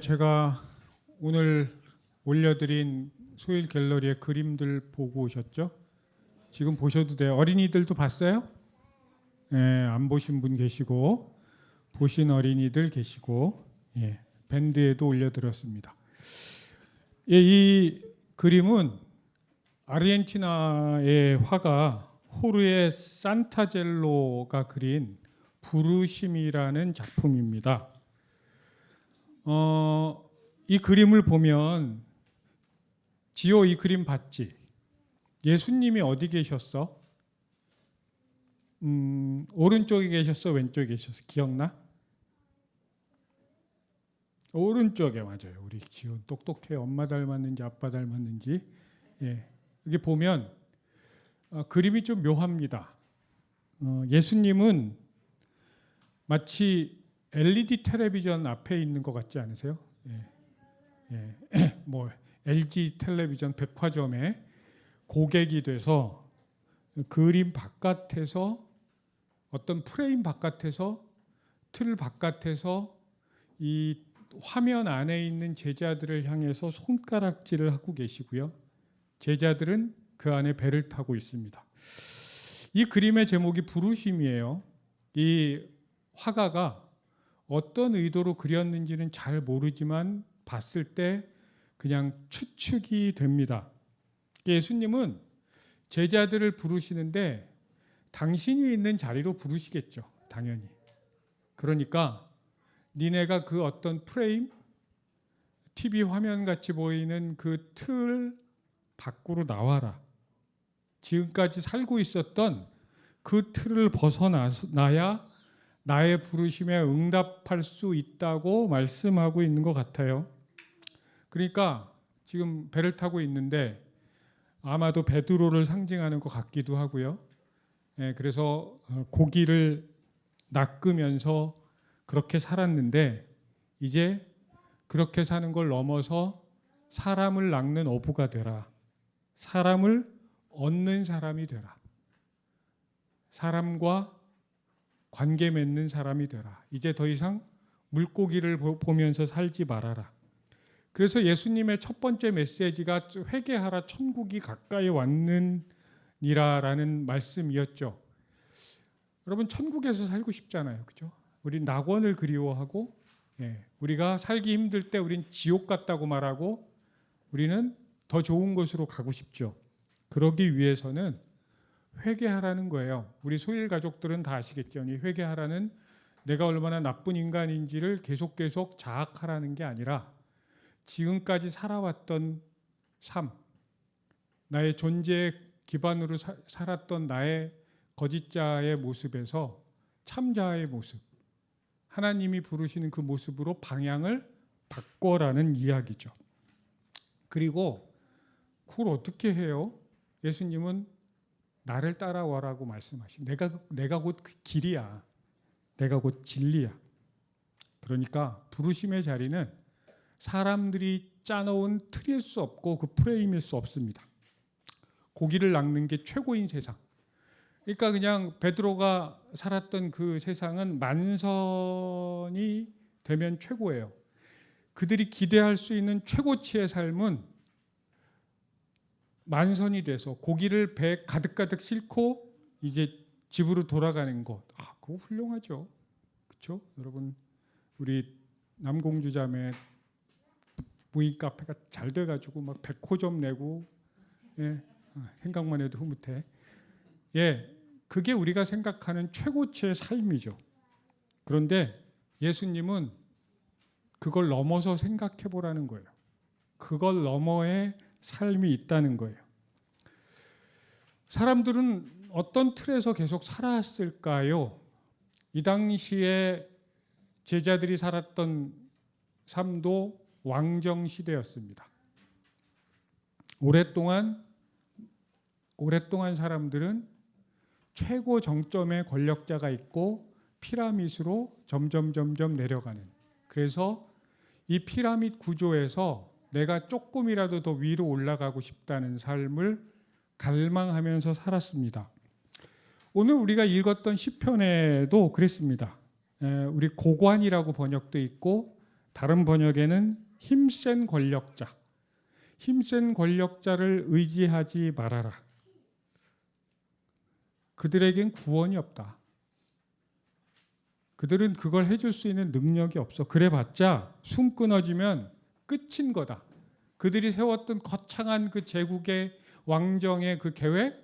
제가 오늘 올려드린 소일 갤러리의 그림들 보고 오셨죠? 지금 보셔도 돼요. 어린이들도 봤어요? 네, 안 보신 분 계시고 보신 어린이들 계시고, 밴드에도 올려드렸습니다. 이 그림은 아르헨티나의 화가 호르헤 산타젤로가 그린 부르심이라는 작품입니다. 이 그림을 보면 지호 이 그림 봤지? 예수님이 어디 계셨어? 오른쪽에 계셨어? 왼쪽에 계셨어? 기억나? 오른쪽에. 맞아요. 우리 지호 똑똑해. 엄마 닮았는지 아빠 닮았는지. 여기 보면 그림이 좀 묘합니다. 예수님은 마치 LED 텔레비전 앞에 있는 것 같지 않으세요? 뭐 LG 텔레비전 백화점에 고객이 돼서 그림 바깥에서 어떤 프레임 바깥에서 틀 바깥에서 이 화면 안에 있는 제자들을 향해서 손가락질을 하고 계시고요. 제자들은 그 안에 배를 타고 있습니다. 이 그림의 제목이 부르심이에요. 이 화가가 어떤 의도로 그렸는지는 잘 모르지만 봤을 때 그냥 추측이 됩니다. 예수님은 제자들을 부르시는데 당신이 있는 자리로 부르시겠죠. 당연히. 그러니까 니네가 그 어떤 프레임, TV 화면 같이 보이는 그 틀 밖으로 나와라. 지금까지 살고 있었던 그 틀을 벗어나야 나의 부르심에 응답할 수 있다고 말씀하고 있는 것 같아요. 그러니까 지금 배를 타고 있는데 아마도 베드로를 상징하는 것 같기도 하고요. 그래서 고기를 낚으면서 그렇게 살았는데 이제 그렇게 사는 걸 넘어서 사람을 낚는 어부가 되라. 사람을 얻는 사람이 되라. 사람과 관계 맺는 사람이 되라. 이제 더 이상 물고기를 보면서 살지 말아라. 그래서 예수님의 첫 번째 메시지가 회개하라, 천국이 가까이 왔느니라라는 말씀이었죠. 여러분 천국에서 살고 싶잖아요, 그죠? 우린 낙원을 그리워하고, 우리가 살기 힘들 때 우린 지옥 같다고 말하고, 우리는 더 좋은 곳으로 가고 싶죠. 그러기 위해서는 회개하라는 거예요. 우리 소일 가족들은 다 아시겠죠. 이 회개하라는 내가 얼마나 나쁜 인간인지를 계속 자학하라는 게 아니라 지금까지 살아왔던 삶, 나의 존재의 기반으로 살았던 나의 거짓자의 모습에서 참자의 모습, 하나님이 부르시는 그 모습으로 방향을 바꿔라는 이야기죠. 그리고 그걸 어떻게 해요? 예수님은 나를 따라와라고 말씀하신. 내가 곧 그 길이야. 내가 곧 진리야. 그러니까 부르심의 자리는 사람들이 짜놓은 틀일 수 없고 그 프레임일 수 없습니다. 고기를 낚는 게 최고인 세상. 그러니까 그냥 베드로가 살았던 그 세상은 만선이 되면 최고예요. 그들이 기대할 수 있는 최고치의 삶은 만선이 돼서 고기를 배에 가득가득 싣고 이제 집으로 돌아가는 것. 그거 훌륭하죠. 그렇죠? 여러분 우리 남공주 자매 무인 카페가 잘 돼가지고 막 100호점 내고, 생각만 해도 흐뭇해. 그게 우리가 생각하는 최고치의 삶이죠. 그런데 예수님은 그걸 넘어서 생각해 보라는 거예요. 그걸 너머의 삶이 있다는 거예요. 사람들은 어떤 틀에서 계속 살아왔을까요? 이 당시에 제자들이 살았던 삶도 왕정 시대였습니다. 오랫동안 사람들은 최고 정점에 권력자가 있고 피라밋으로 점점 내려가는. 그래서 이 피라밋 구조에서 내가 조금이라도 더 위로 올라가고 싶다는 삶을 갈망하면서 살았습니다. 오늘 우리가 읽었던 시편에도 그랬습니다. 우리 고관이라고 번역도 있고 다른 번역에는 힘센 권력자, 힘센 권력자를 의지하지 말아라. 그들에겐 구원이 없다. 그들은 그걸 해줄 수 있는 능력이 없어. 그래봤자 숨 끊어지면 끝인 거다. 그들이 세웠던 거창한 그 제국의 왕정의 그 계획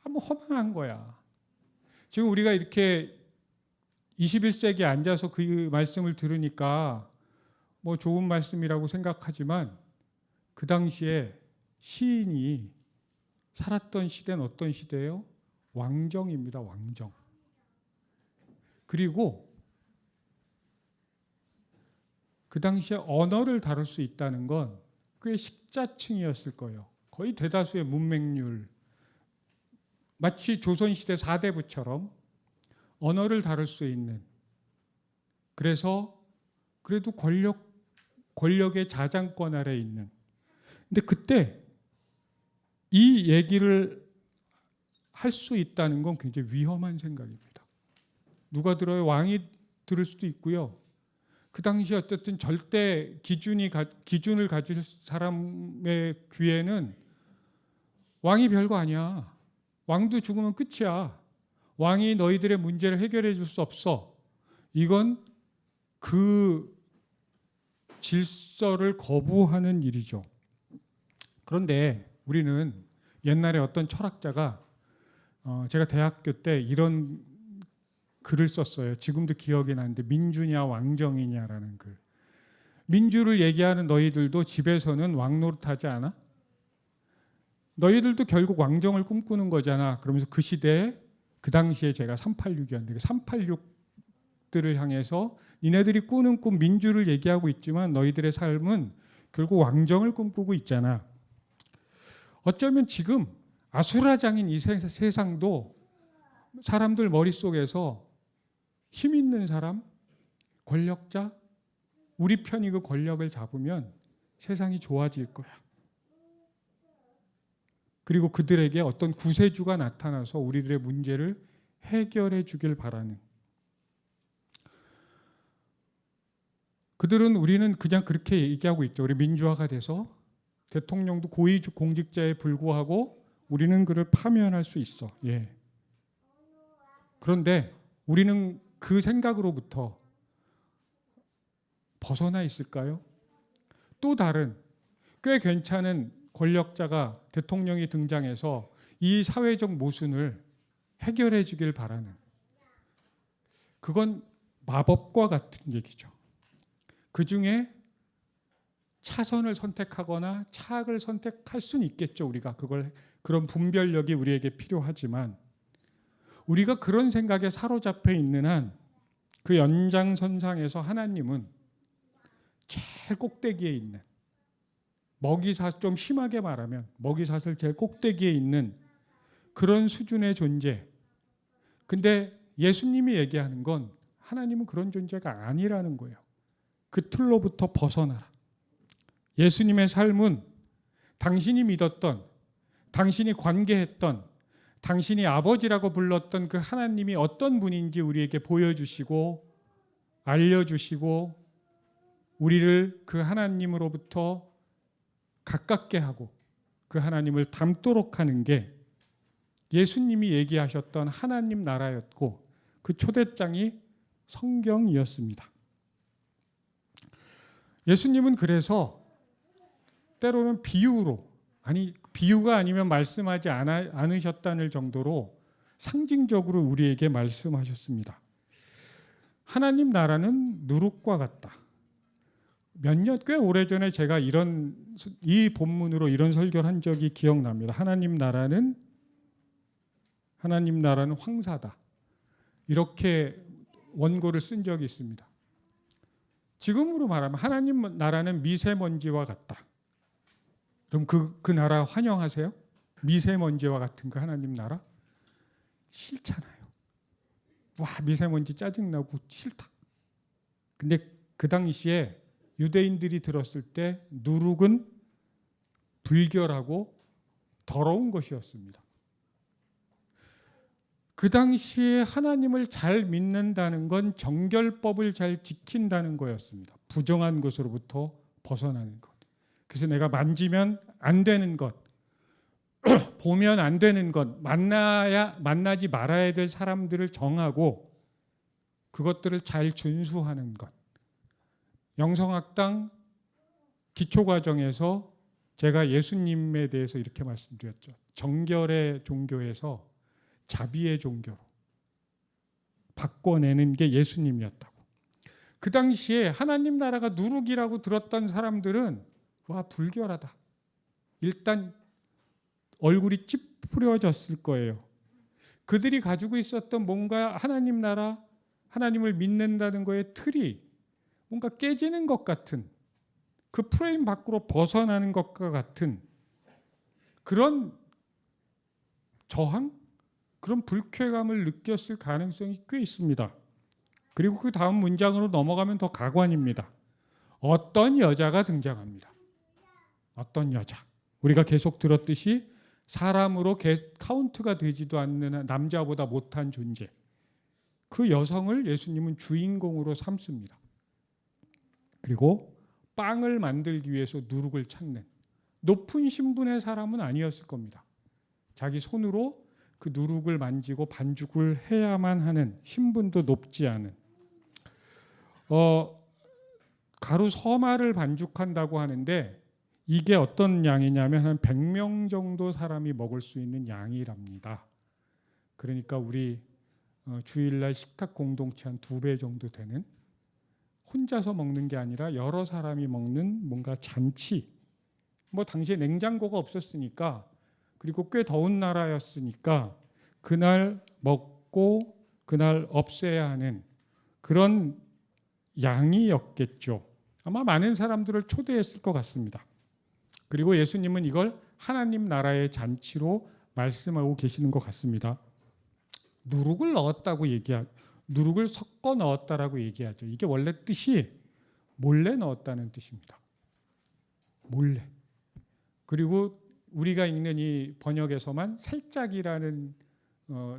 아무 허망한 거야. 지금 우리가 이렇게 21세기에 앉아서 그 말씀을 들으니까 뭐 좋은 말씀이라고 생각하지만 그 당시에 시인이 살았던 시대는 어떤 시대예요? 왕정입니다. 왕정. 그리고 그 당시에 언어를 다룰 수 있다는 건 꽤 식자층이었을 거예요. 거의 대다수의 문맹률. 마치 조선시대 4대부처럼 언어를 다룰 수 있는. 그래서 그래도 권력의 자장권 아래 있는. 근데 그때 이 얘기를 할 수 있다는 건 굉장히 위험한 생각입니다. 누가 들어요? 왕이 들을 수도 있고요. 그 당시 어쨌든 절대 기준을 가질 사람의 귀에는 왕이 별거 아니야. 왕도 죽으면 끝이야. 왕이 너희들의 문제를 해결해 줄 수 없어. 이건 그 질서를 거부하는 일이죠. 그런데 우리는 옛날에 어떤 철학자가 제가 대학교 때 이런 글을 썼어요. 지금도 기억이 나는데 민주냐 왕정이냐라는 글. 민주를 얘기하는 너희들도 집에서는 왕 노릇하지 않아? 너희들도 결국 왕정을 꿈꾸는 거잖아. 그러면서 그 시대에 그 당시에 제가 386이었는데 386들을 향해서 니네들이 꾸는 꿈 민주를 얘기하고 있지만 너희들의 삶은 결국 왕정을 꿈꾸고 있잖아. 어쩌면 지금 아수라장인 이 세상도 사람들 머릿속에서 힘 있는 사람, 권력자, 우리 편이 그 권력을 잡으면 세상이 좋아질 거야. 그리고 그들에게 어떤 구세주가 나타나서 우리들의 문제를 해결해 주길 바라는. 그들은 우리는 그냥 그렇게 얘기하고 있죠. 우리 민주화가 돼서 대통령도 고위공직자에 불구하고 우리는 그를 파면할 수 있어. 예. 그런데 우리는 그 생각으로부터 벗어나 있을까요? 또 다른 꽤 괜찮은 권력자가 대통령이 등장해서 이 사회적 모순을 해결해 주길 바라는. 그건 마법과 같은 얘기죠. 그 중에 차선을 선택하거나 차악을 선택할 수는 있겠죠. 우리가 그런 분별력이 우리에게 필요하지만 우리가 그런 생각에 사로잡혀 있는 한 그 연장선상에서 하나님은 제일 꼭대기에 있는 좀 심하게 말하면 먹이사슬 제일 꼭대기에 있는 그런 수준의 존재. 근데 예수님이 얘기하는 건 하나님은 그런 존재가 아니라는 거예요. 그 틀로부터 벗어나라. 예수님의 삶은 당신이 믿었던, 당신이 관계했던, 당신이 아버지라고 불렀던 그 하나님이 어떤 분인지 우리에게 보여주시고 알려주시고 우리를 그 하나님으로부터 가깝게 하고 그 하나님을 닮도록 하는 게 예수님이 얘기하셨던 하나님 나라였고 그 초대장이 성경이었습니다. 예수님은 그래서 때로는 비유가 아니면 말씀하지 않으셨다는 정도로 상징적으로 우리에게 말씀하셨습니다. 하나님 나라는 누룩과 같다. 꽤 오래전에 제가 이 본문으로 이런 설교를 한 적이 기억납니다. 하나님 나라는 황사다. 이렇게 원고를 쓴 적이 있습니다. 지금으로 말하면 하나님 나라는 미세먼지와 같다. 그럼 그 나라 환영하세요? 미세먼지와 같은 그 하나님 나라? 싫잖아요. 와, 미세먼지 짜증나고 싫다. 근데 그 당시에 유대인들이 들었을 때 누룩은 불결하고 더러운 것이었습니다. 그 당시에 하나님을 잘 믿는다는 건 정결법을 잘 지킨다는 거였습니다. 부정한 것으로부터 벗어나는 것. 그래서 내가 만지면 안 되는 것, 보면 안 되는 것, 만나지 말아야 될 사람들을 정하고 그것들을 잘 준수하는 것. 영성학당 기초과정에서 제가 예수님에 대해서 이렇게 말씀드렸죠. 정결의 종교에서 자비의 종교로 바꿔내는 게 예수님이었다고. 그 당시에 하나님 나라가 누룩이라고 들었던 사람들은 와, 불결하다. 일단 얼굴이 찌푸려졌을 거예요. 그들이 가지고 있었던 뭔가 하나님 나라, 하나님을 믿는다는 거에 틀이 뭔가 깨지는 것 같은, 그 프레임 밖으로 벗어나는 것과 같은 그런 저항, 그런 불쾌감을 느꼈을 가능성이 꽤 있습니다. 그리고 그 다음 문장으로 넘어가면 더 가관입니다. 어떤 여자가 등장합니다. 어떤 여자. 우리가 계속 들었듯이 사람으로 카운트가 되지도 않는 남자보다 못한 존재. 그 여성을 예수님은 주인공으로 삼습니다. 그리고 빵을 만들기 위해서 누룩을 찾는 높은 신분의 사람은 아니었을 겁니다. 자기 손으로 그 누룩을 만지고 반죽을 해야만 하는, 신분도 높지 않은, 가루 서말을 반죽한다고 하는데 이게 어떤 양이냐면 한 100명 정도 사람이 먹을 수 있는 양이랍니다. 그러니까 우리 주일날 식탁 공동체 한 2배 정도 되는, 혼자서 먹는 게 아니라 여러 사람이 먹는 뭔가 잔치. 뭐 당시에 냉장고가 없었으니까, 그리고 꽤 더운 나라였으니까 그날 먹고 그날 없애야 하는 그런 양이었겠죠. 아마 많은 사람들을 초대했을 것 같습니다. 그리고 예수님은 이걸 하나님 나라의 잔치로 말씀하고 계시는 것 같습니다. 누룩을 넣었다고 누룩을 섞어 넣었다라고 얘기하죠. 이게 원래 뜻이 몰래 넣었다는 뜻입니다. 몰래. 그리고 우리가 읽는 이 번역에서만 살짝이라는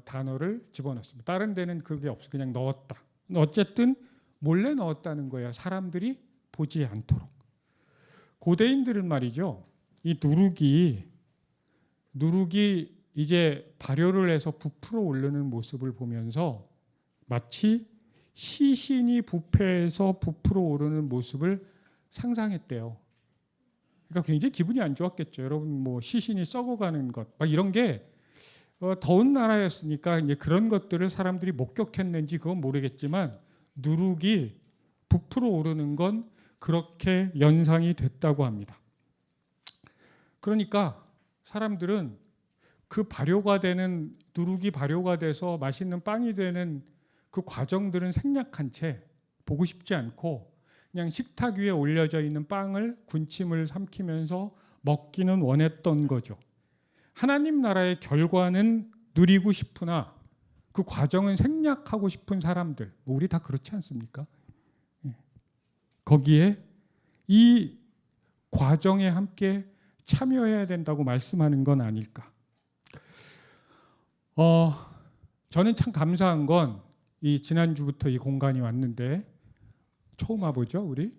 단어를 집어넣습니다. 다른 데는 그게 없어. 그냥 넣었다. 어쨌든 몰래 넣었다는 거예요. 사람들이 보지 않도록. 고대인들은 말이죠. 이 누룩이 이제 발효를 해서 부풀어 오르는 모습을 보면서 마치 시신이 부패해서 부풀어 오르는 모습을 상상했대요. 그러니까 굉장히 기분이 안 좋았겠죠. 여러분 뭐 시신이 썩어가는 것, 막 이런 게 더운 나라였으니까 이제 그런 것들을 사람들이 목격했는지 그건 모르겠지만 누룩이 부풀어 오르는 건 그렇게 연상이 됐다고 합니다. 그러니까 사람들은 그 누룩이 발효가 돼서 맛있는 빵이 되는 그 과정들은 생략한 채 보고 싶지 않고 그냥 식탁 위에 올려져 있는 빵을 군침을 삼키면서 먹기는 원했던 거죠. 하나님 나라의 결과는 누리고 싶으나 그 과정은 생략하고 싶은 사람들, 뭐 우리 다 그렇지 않습니까? 거기에 이 과정에 함께 참여해야 된다고 말씀하는 건 아닐까. 저는 참 감사한 건 이 지난주부터 이 공간이 왔는데 처음 와보죠, 우리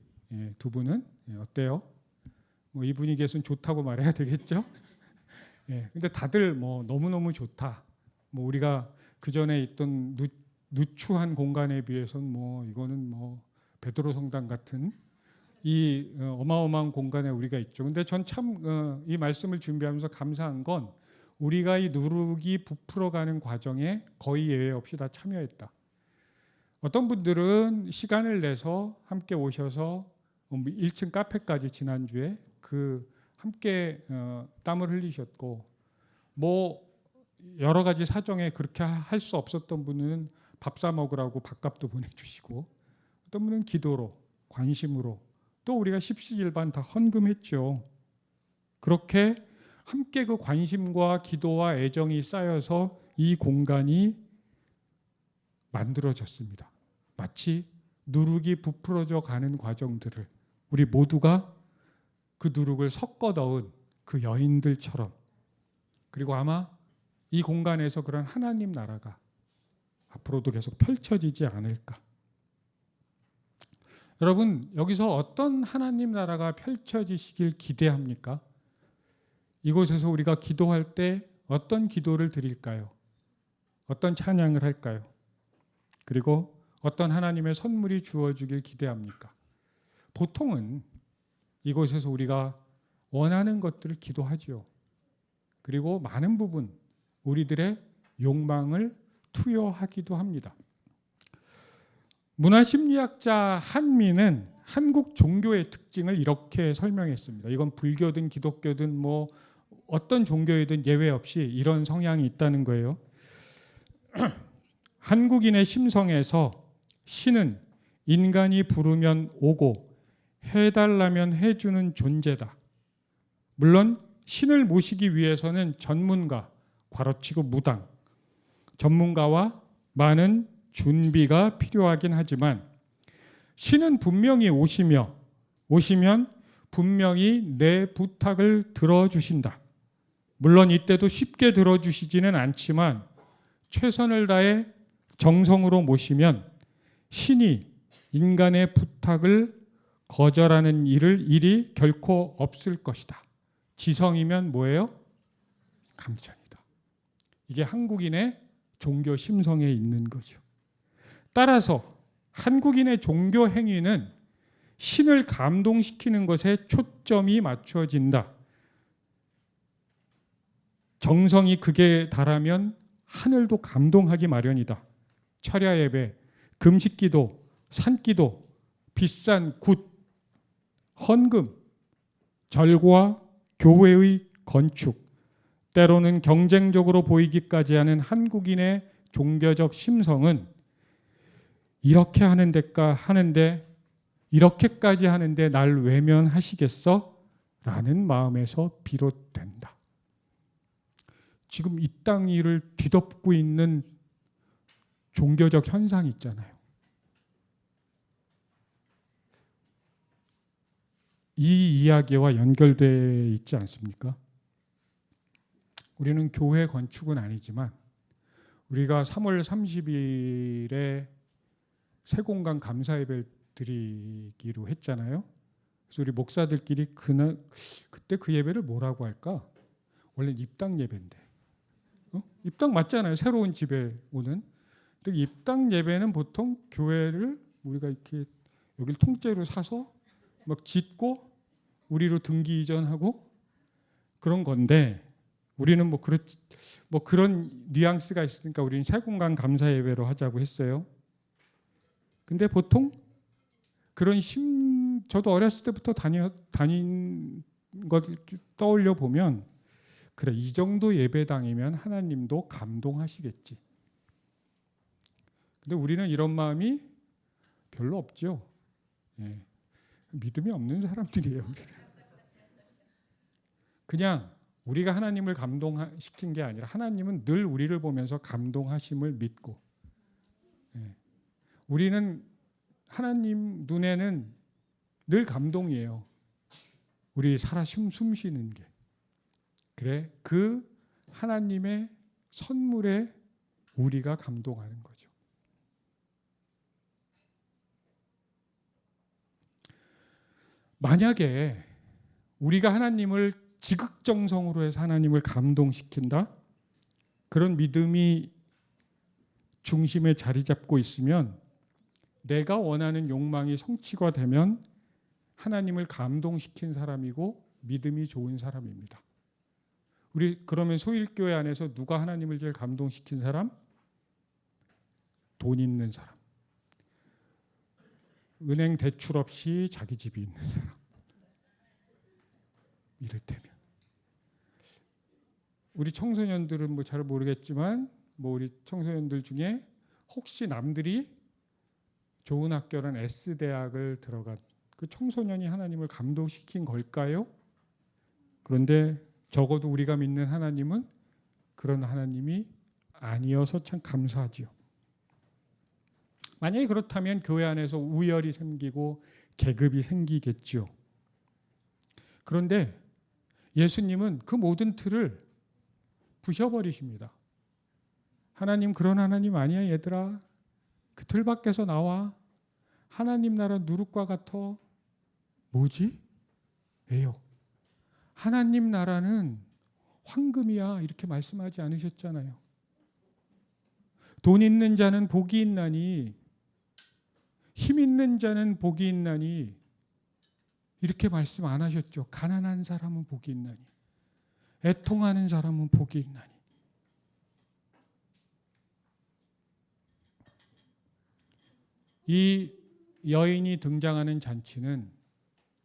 두 분은. 어때요? 뭐 이 분위기에서는 좋다고 말해야 되겠죠? 근데 다들 뭐 너무너무 좋다. 뭐 우리가 그 전에 있던 누추한 공간에 비해서는 뭐 이거는 뭐 베드로 성당 같은 이 어마어마한 공간에 우리가 있죠. 근데 전 참 이 말씀을 준비하면서 감사한 건 우리가 이 누룩이 부풀어가는 과정에 거의 예외 없이 다 참여했다. 어떤 분들은 시간을 내서 함께 오셔서 1층 카페까지 지난주에 함께 땀을 흘리셨고, 뭐 여러 가지 사정에 그렇게 할 수 없었던 분은 밥 사 먹으라고 밥값도 보내주시고, 어떤 분은 기도로, 관심으로, 또 우리가 십시일반 다 헌금했죠. 그렇게 함께 그 관심과 기도와 애정이 쌓여서 이 공간이 만들어졌습니다. 마치 누룩이 부풀어져 가는 과정들을 우리 모두가 그 누룩을 섞어 넣은 그 여인들처럼, 그리고 아마 이 공간에서 그런 하나님 나라가 앞으로도 계속 펼쳐지지 않을까. 여러분, 여기서 어떤 하나님 나라가 펼쳐지시길 기대합니까? 이곳에서 우리가 기도할 때 어떤 기도를 드릴까요? 어떤 찬양을 할까요? 그리고 어떤 하나님의 선물이 주어지길 기대합니까? 보통은 이곳에서 우리가 원하는 것들을 기도하죠. 그리고 많은 부분 우리들의 욕망을 투여하기도 합니다. 문화심리학자 한민은 한국 종교의 특징을 이렇게 설명했습니다. 이건 불교든 기독교든 뭐 어떤 종교이든 예외 없이 이런 성향이 있다는 거예요. 한국인의 심성에서 신은 인간이 부르면 오고 해달라면 해주는 존재다. 물론 신을 모시기 위해서는 전문가, 괄호치고 무당, 전문가와 많은 준비가 필요하긴 하지만 신은 분명히 오시면 분명히 내 부탁을 들어주신다. 물론 이때도 쉽게 들어주시지는 않지만 최선을 다해 정성으로 모시면 신이 인간의 부탁을 거절하는 일이 결코 없을 것이다. 지성이면 뭐예요? 감천이다. 이게 한국인의 종교 심성에 있는 거죠. 따라서 한국인의 종교 행위는 신을 감동시키는 것에 초점이 맞춰진다. 정성이 극에 달하면 하늘도 감동하기 마련이다. 철야 예배, 금식기도, 산기도, 비싼 굿, 헌금, 절과 교회의 건축, 때로는 경쟁적으로 보이기까지 하는 한국인의 종교적 심성은 이렇게 이렇게까지 하는데 날 외면하시겠어? 라는 마음에서 비롯된다. 지금 이 땅 일을 뒤덮고 있는 종교적 현상이 있잖아요. 이 이야기와 연결되어 있지 않습니까? 우리는 교회 건축은 아니지만 우리가 3월 30일에 세공간 감사 예배를 드리기로 했잖아요. 그래서 우리 목사들끼리 그때 그 예배를 뭐라고 할까? 원래 입당 예배인데. 입당 맞잖아요. 새로운 집에 오는. 근데 입당 예배는 보통 교회를 우리가 이렇게 여기를 통째로 사서 막 짓고 우리로 등기 이전하고 그런 건데 우리는 뭐 그런 뉘앙스가 있으니까 우리는 세공간 감사 예배로 하자고 했어요. 근데 보통 그런 저도 어렸을 때부터 다닌 것 떠올려 보면 그래, 이 정도 예배당이면 하나님도 감동하시겠지. 근데 우리는 이런 마음이 별로 없죠. 예. 믿음이 없는 사람들이에요. 그냥 우리가 하나님을 감동시킨 게 아니라 하나님은 늘 우리를 보면서 감동하심을 믿고, 예. 우리는 하나님 눈에는 늘 감동이에요. 우리 살아 숨 쉬는 게. 그래, 그 하나님의 선물에 우리가 감동하는 거죠. 만약에 우리가 하나님을 지극정성으로 해서 하나님을 감동시킨다? 그런 믿음이 중심에 자리 잡고 있으면 내가 원하는 욕망이 성취가 되면 하나님을 감동시킨 사람이고 믿음이 좋은 사람입니다. 우리 그러면 소일교회 안에서 누가 하나님을 제일 감동시킨 사람? 돈 있는 사람. 은행 대출 없이 자기 집이 있는 사람. 이를테면. 우리 청소년들은 뭐 잘 모르겠지만 뭐 우리 청소년들 중에 혹시 남들이 좋은 학교란 S대학을 들어간 그 청소년이 하나님을 감동시킨 걸까요? 그런데 적어도 우리가 믿는 하나님은 그런 하나님이 아니어서 참 감사하지요. 만약에 그렇다면 교회 안에서 우열이 생기고 계급이 생기겠죠. 그런데 예수님은 그 모든 틀을 부셔버리십니다. 하나님 그런 하나님 아니야 얘들아. 그 틀 밖에서 나와. 하나님 나라 누룩과 같아. 뭐지? 왜요? 하나님 나라는 황금이야 이렇게 말씀하지 않으셨잖아요. 돈 있는 자는 복이 있나니 힘 있는 자는 복이 있나니 이렇게 말씀 안 하셨죠. 가난한 사람은 복이 있나니 애통하는 사람은 복이 있나니. 이 여인이 등장하는 잔치는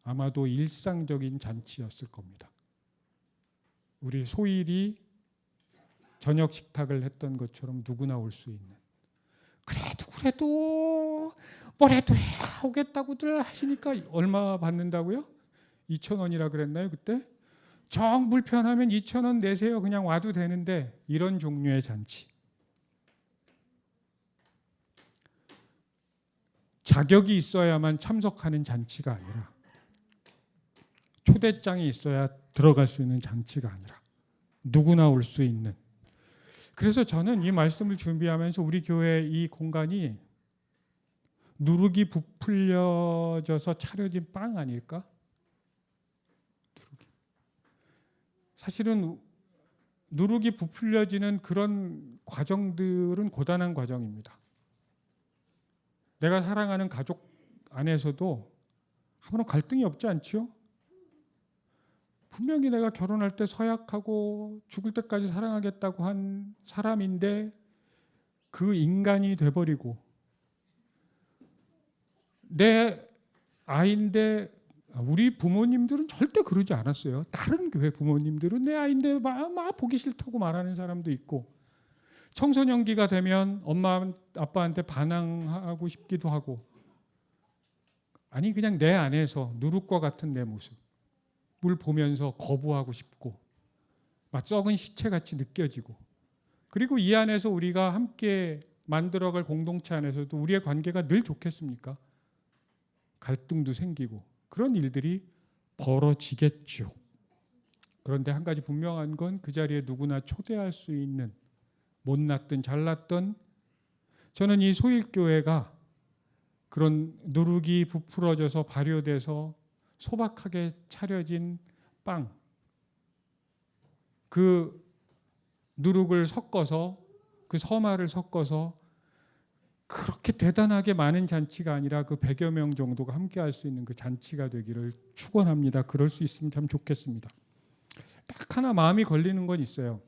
아마도 일상적인 잔치였을 겁니다. 우리 소일이 저녁 식탁을 했던 것처럼 누구나 올 수 있는. 그래도 뭐래도 해 오겠다고들 하시니까 얼마 받는다고요? 2,000원이라 그랬나요 그때? 정 불편하면 2,000원 내세요. 그냥 와도 되는데 이런 종류의 잔치. 자격이 있어야만 참석하는 잔치가 아니라 초대장이 있어야 들어갈 수 있는 잔치가 아니라 누구나 올 수 있는. 그래서 저는 이 말씀을 준비하면서 우리 교회 이 공간이 누룩이 부풀려져서 차려진 빵 아닐까? 사실은 누룩이 부풀려지는 그런 과정들은 고단한 과정입니다. 내가 사랑하는 가족 안에서도 아무런 갈등이 없지 않지요? 분명히 내가 결혼할 때 서약하고 죽을 때까지 사랑하겠다고 한 사람인데 그 인간이 돼버리고 내 아이인데 우리 부모님들은 절대 그러지 않았어요. 다른 교회 부모님들은 내 아이인데 막 보기 싫다고 말하는 사람도 있고 청소년기가 되면 엄마 아빠한테 반항하고 싶기도 하고 아니 그냥 내 안에서 누룩과 같은 내 모습을 보면서 거부하고 싶고 막 썩은 시체같이 느껴지고 그리고 이 안에서 우리가 함께 만들어갈 공동체 안에서도 우리의 관계가 늘 좋겠습니까? 갈등도 생기고 그런 일들이 벌어지겠죠. 그런데 한 가지 분명한 건 그 자리에 누구나 초대할 수 있는 못났든 잘났든 저는 이 소일교회가 그런 누룩이 부풀어져서 발효돼서 소박하게 차려진 빵 그 누룩을 섞어서 그 서마를 섞어서 그렇게 대단하게 많은 잔치가 아니라 그 100여 명 정도가 함께 할 수 있는 그 잔치가 되기를 축원합니다. 그럴 수 있으면 참 좋겠습니다. 딱 하나 마음이 걸리는 건 있어요.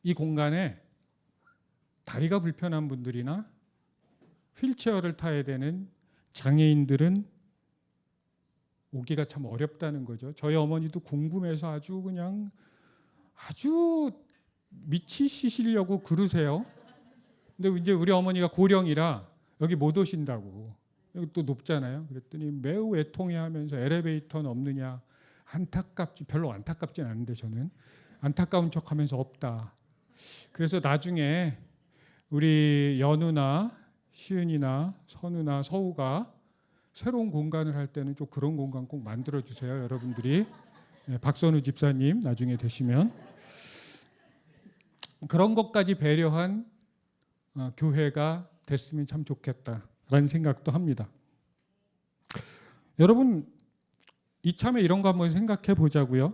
이 공간에 다리가 불편한 분들이나 휠체어를 타야 되는 장애인들은 오기가 참 어렵다는 거죠. 저희 어머니도 궁금해서 아주 미치시려고 그러세요. 근데 이제 우리 어머니가 고령이라 여기 못 오신다고. 여기 또 높잖아요. 그랬더니 매우 애통해하면서 엘리베이터는 없느냐. 안타깝지 별로 안타깝진 않은데 저는 안타까운 척하면서 없다. 그래서 나중에 우리 연우나 시은이나 선우나 서우가 새로운 공간을 할 때는 좀 그런 공간 꼭 만들어 주세요, 여러분들이. 네, 박선우 집사님 나중에 되시면 그런 것까지 배려한 교회가 됐으면 참 좋겠다라는 생각도 합니다. 여러분 이참에 이런 거 한번 생각해 보자고요.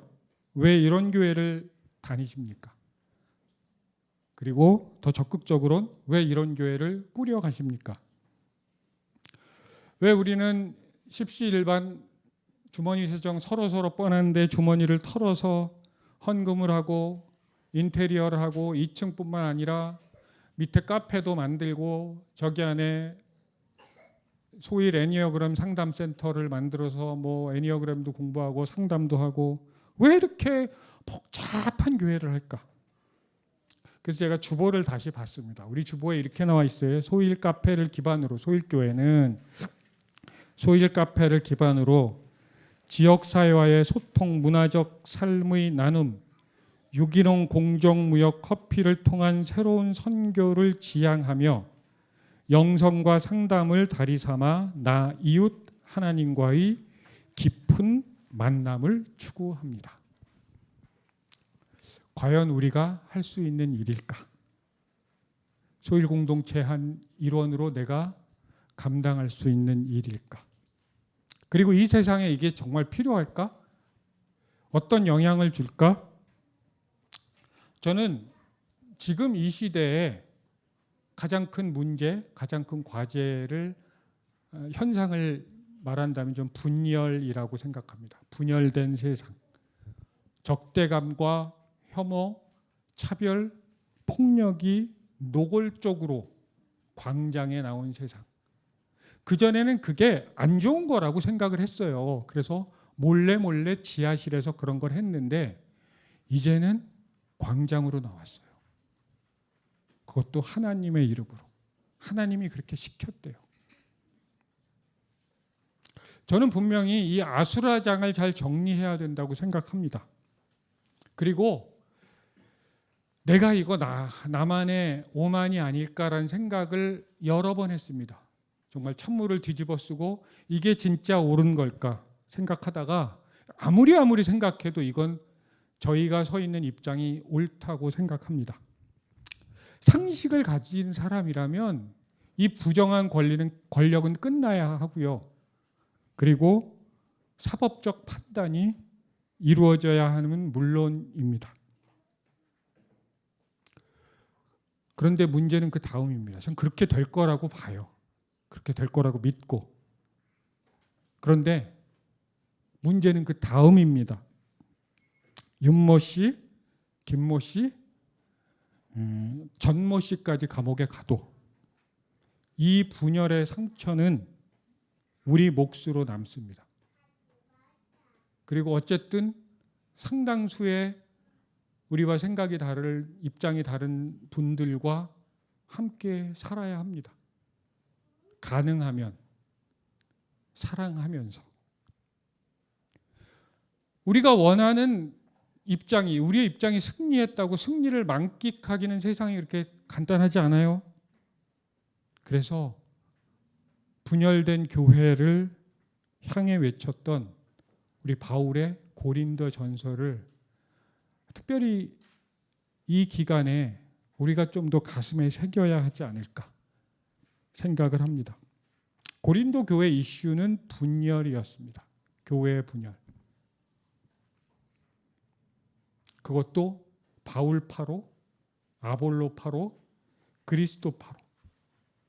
왜 이런 교회를 다니십니까? 그리고 더 적극적으로는 왜 이런 교회를 꾸려 가십니까? 왜 우리는 십시일반 주머니 세정 서로 뻔한데 주머니를 털어서 헌금을 하고 인테리어를 하고 2층뿐만 아니라 밑에 카페도 만들고 저기 안에 소위 애니어그램 상담센터를 만들어서 뭐 애니어그램도 공부하고 상담도 하고 왜 이렇게 복잡한 교회를 할까? 그래서 제가 주보를 다시 봤습니다. 우리 주보에 이렇게 나와 있어요. 소일 카페를 기반으로 소일교회는 소일 카페를 기반으로 지역사회와의 소통, 문화적 삶의 나눔, 유기농 공정무역 커피를 통한 새로운 선교를 지향하며 영성과 상담을 다리 삼아 나 이웃 하나님과의 깊은 만남을 추구합니다. 과연 우리가 할 수 있는 일일까? 소일 공동체 한 일원으로 내가 감당할 수 있는 일일까? 그리고 이 세상에 이게 정말 필요할까? 어떤 영향을 줄까? 저는 지금 이 시대에 가장 큰 문제, 가장 큰 과제를 현상을 말한다면 좀 분열이라고 생각합니다. 분열된 세상. 적대감과 혐오, 차별, 폭력이 노골적으로 광장에 나온 세상. 그전에는 그게 안 좋은 거라고 생각을 했어요. 그래서 몰래 지하실에서 그런 걸 했는데 이제는 광장으로 나왔어요. 그것도 하나님의 이름으로. 하나님이 그렇게 시켰대요. 저는 분명히 이 아수라장을 잘 정리해야 된다고 생각합니다. 그리고 내가 이거 나만의 오만이 아닐까라는 생각을 여러 번 했습니다. 정말 찬물을 뒤집어 쓰고 이게 진짜 옳은 걸까 생각하다가 아무리 생각해도 이건 저희가 서 있는 입장이 옳다고 생각합니다. 상식을 가진 사람이라면 이 부정한 권력은 끝나야 하고요. 그리고 사법적 판단이 이루어져야 하는 물론입니다. 그런데 문제는 그 다음입니다. 전 그렇게 될 거라고 봐요. 그렇게 될 거라고 믿고. 그런데 문제는 그 다음입니다. 윤모 씨, 김모 씨, 전모 씨까지 감옥에 가도 이 분열의 상처는 우리 몫으로 남습니다. 그리고 어쨌든 상당수의 우리와 생각이 다른 입장이 다른 분들과 함께 살아야 합니다. 가능하면 사랑하면서 우리가 원하는 우리의 입장이 승리했다고 승리를 만끽하기는 세상이 그렇게 간단하지 않아요. 그래서 분열된 교회를 향해 외쳤던 우리 바울의 고린도 전서를 특별히 이 기간에 우리가 좀 더 가슴에 새겨야 하지 않을까 생각을 합니다. 고린도 교회 이슈는 분열이었습니다. 교회의 분열. 그것도 바울파로, 아볼로파로, 그리스도파로.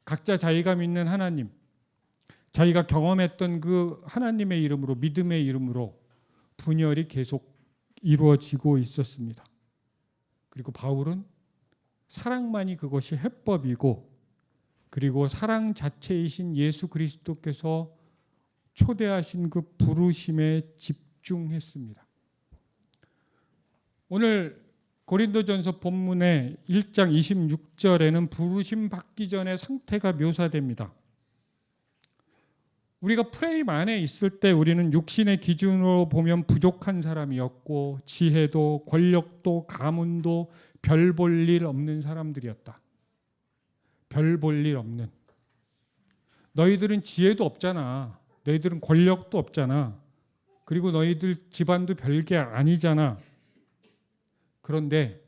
각자 자기가 믿는 하나님, 자기가 경험했던 그 하나님의 이름으로, 믿음의 이름으로 분열이 계속 이루어지고 있었습니다. 그리고 바울은 사랑만이 그것이 해법이고, 그리고 사랑 자체이신 예수 그리스도께서 초대하신 그 부르심에 집중했습니다. 오늘 고린도전서 본문의 1장 26절에는 부르심 받기 전의 상태가 묘사됩니다. 우리가 프레임 안에 있을 때 우리는 육신의 기준으로 보면 부족한 사람이었고 지혜도 권력도 가문도 별 볼 일 없는 사람들이었다. 별 볼 일 없는. 너희들은 지혜도 없잖아. 너희들은 권력도 없잖아. 그리고 너희들 집안도 별게 아니잖아. 그런데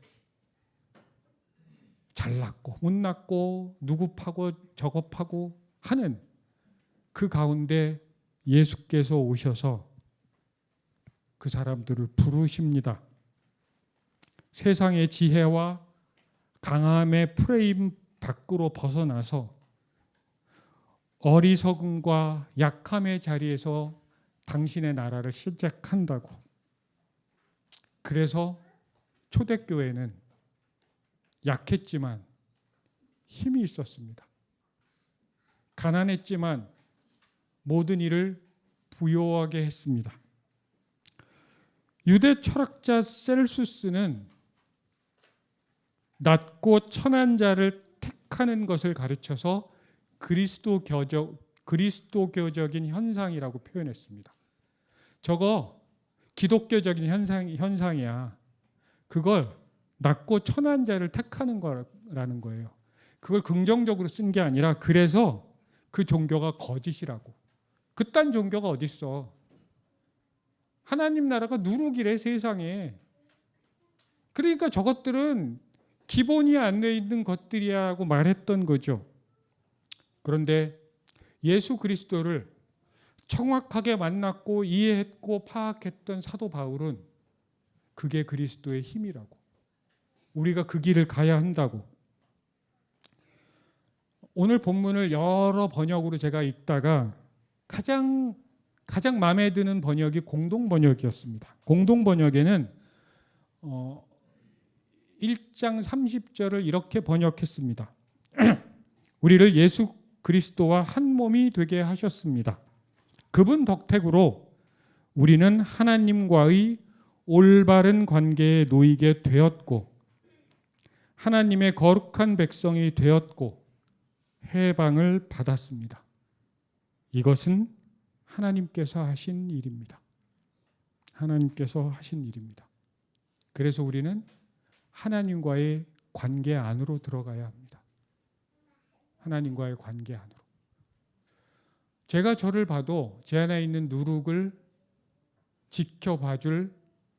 잘났고 못났고 누구 파고 저거 파고 하는 그 가운데 예수께서 오셔서 그 사람들을 부르십니다. 세상의 지혜와 강함의 프레임 밖으로 벗어나서 어리석음과 약함의 자리에서 당신의 나라를 시작한다고. 그래서 초대교회는 약했지만 힘이 있었습니다. 가난했지만 모든 일을 부요하게 했습니다. 유대 철학자 셀수스는 낮고 천한 자를 택하는 것을 가르쳐서 그리스도교적인 현상이라고 표현했습니다. 저거 기독교적인 현상이야. 그걸 낮고 천한 자를 택하는 거라는 거예요. 그걸 긍정적으로 쓴 게 아니라 그래서 그 종교가 거짓이라고. 그딴 종교가 어딨어. 하나님 나라가 누룩이래 세상에. 그러니까 저것들은 기본이 안 돼 있는 것들이라고 말했던 거죠. 그런데 예수 그리스도를 정확하게 만났고 이해했고 파악했던 사도 바울은 그게 그리스도의 힘이라고, 우리가 그 길을 가야 한다고. 오늘 본문을 여러 번역으로 제가 읽다가 가장 마음에 드는 번역이 공동 번역이었습니다. 공동 번역에는 1장 30절을 이렇게 번역했습니다. 우리를 예수 그리스도와 한 몸이 되게 하셨습니다. 그분 덕택으로 우리는 하나님과의 올바른 관계에 놓이게 되었고 하나님의 거룩한 백성이 되었고 해방을 받았습니다. 이것은 하나님께서 하신 일입니다. 하나님께서 하신 일입니다. 그래서 우리는 하나님과의 관계 안으로 들어가야 합니다. 하나님과의 관계 안으로. 제가 저를 봐도 제 안에 있는 누룩을 지켜봐줄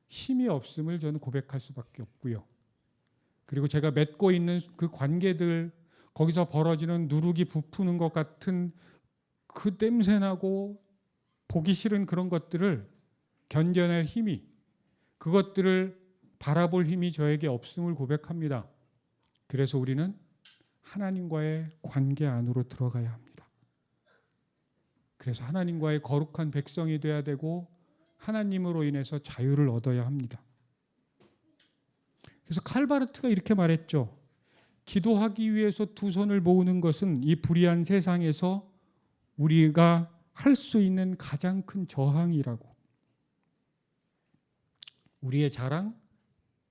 힘이 없음을 저는 고백할 수밖에 없고요. 그리고 제가 맺고 있는 그 관계들, 거기서 벌어지는 누룩이 부푸는 것 같은 그 냄새나고 보기 싫은 그런 것들을 견뎌낼 힘이, 그것들을 바라볼 힘이 저에게 없음을 고백합니다. 그래서 우리는 하나님과의 관계 안으로 들어가야 합니다. 그래서 하나님과의 거룩한 백성이 돼야 되고 하나님으로 인해서 자유를 얻어야 합니다. 그래서 칼바르트가 이렇게 말했죠. 기도하기 위해서 두 손을 모으는 것은 이 불의한 세상에서 우리가 할 수 있는 가장 큰 저항이라고. 우리의 자랑,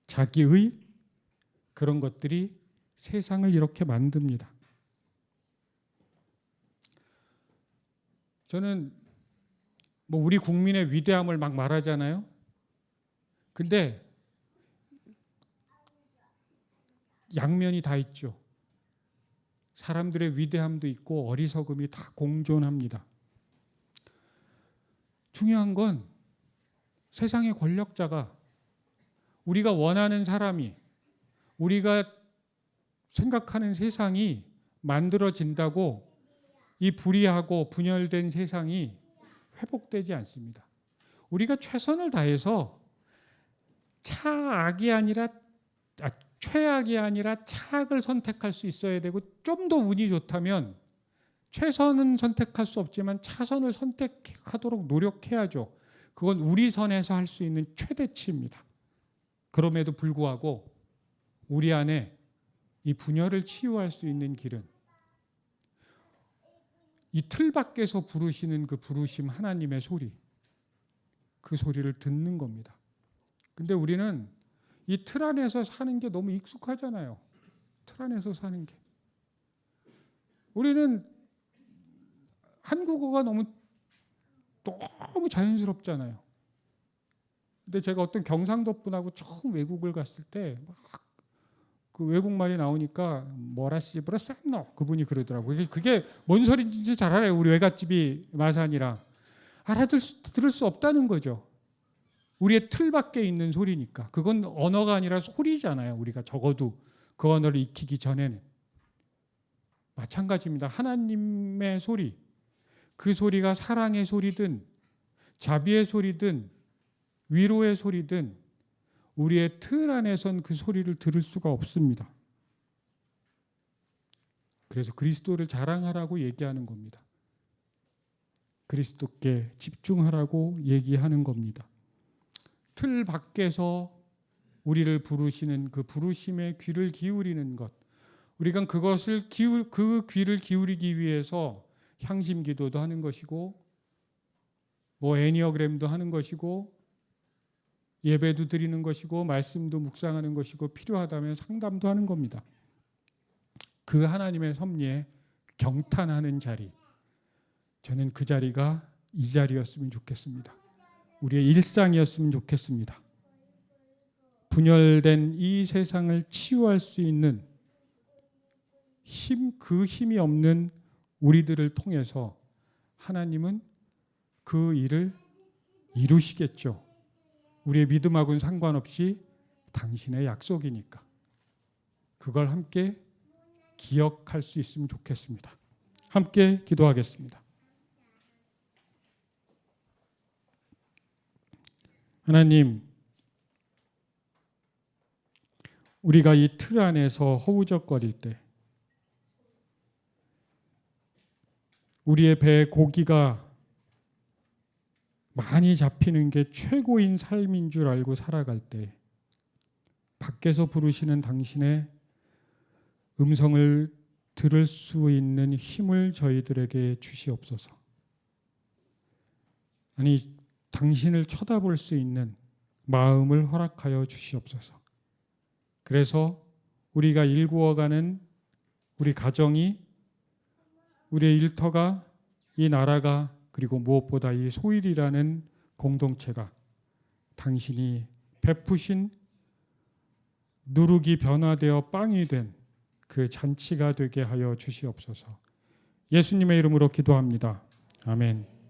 자기의 그런 것들이 세상을 이렇게 만듭니다. 저는 우리 국민의 위대함을 막 말하잖아요. 근데 양면이 다 있죠. 사람들의 위대함도 있고 어리석음이 다 공존합니다. 중요한 건 세상의 권력자가, 우리가 원하는 사람이, 우리가 생각하는 세상이 만들어진다고 이 불의하고 분열된 세상이 회복되지 않습니다. 우리가 최선을 다해서 최악이 아니라 차악을 선택할 수 있어야 되고, 좀 더 운이 좋다면 최선은 선택할 수 없지만 차선을 선택하도록 노력해야죠. 그건 우리 선에서 할 수 있는 최대치입니다. 그럼에도 불구하고 우리 안에 이 분열을 치유할 수 있는 길은 이 틀 밖에서 부르시는 그 부르심, 하나님의 소리, 그 소리를 듣는 겁니다. 근데 우리는 이 틀 안에서 사는 게 너무 익숙하잖아요. 틀 안에서 사는 게. 우리는 한국어가 너무 자연스럽잖아요. 근데 제가 어떤 경상도 분하고 처음 외국을 갔을 때 그 외국말이 나오니까 뭐라 씨부라 쌌노, 그분이 그러더라고요. 그게 뭔 소리인지 잘 알아요. 우리 외갓집이 마산이라. 알아들을 수 없다는 거죠. 우리의 틀 밖에 있는 소리니까. 그건 언어가 아니라 소리잖아요. 우리가 적어도 그 언어를 익히기 전에는. 마찬가지입니다. 하나님의 소리, 그 소리가 사랑의 소리든 자비의 소리든 위로의 소리든 우리의 틀 안에선 그 소리를 들을 수가 없습니다. 그래서 그리스도를 자랑하라고 얘기하는 겁니다. 그리스도께 집중하라고 얘기하는 겁니다. 틀 밖에서 우리를 부르시는 그 부르심에 귀를 기울이는 것, 우리가 그것을 그 귀를 기울이기 위해서 향심 기도도 하는 것이고 애니어그램도 하는 것이고 예배도 드리는 것이고 말씀도 묵상하는 것이고 필요하다면 상담도 하는 겁니다. 그 하나님의 섭리에 경탄하는 자리, 저는 그 자리가 이 자리였으면 좋겠습니다. 우리의 일상이었으면 좋겠습니다. 분열된 이 세상을 치유할 수 있는 그 힘이 없는 우리들을 통해서 하나님은 그 일을 이루시겠죠. 우리의 믿음하고는 상관없이 당신의 약속이니까. 그걸 함께 기억할 수 있으면 좋겠습니다. 함께 기도하겠습니다. 하나님, 우리가 이 틀 안에서 허우적거릴 때 우리의 배에 고기가 많이 잡히는 게 최고인 삶인 줄 알고 살아갈 때 밖에서 부르시는 당신의 음성을 들을 수 있는 힘을 저희들에게 주시옵소서. 아니, 당신을 쳐다볼 수 있는 마음을 허락하여 주시옵소서. 그래서 우리가 일구어가는 우리 가정이, 우리의 일터가, 이 나라가, 그리고 무엇보다 이 소일이라는 공동체가 당신이 베푸신 누룩이 변화되어 빵이 된 그 잔치가 되게 하여 주시옵소서. 예수님의 이름으로 기도합니다. 아멘.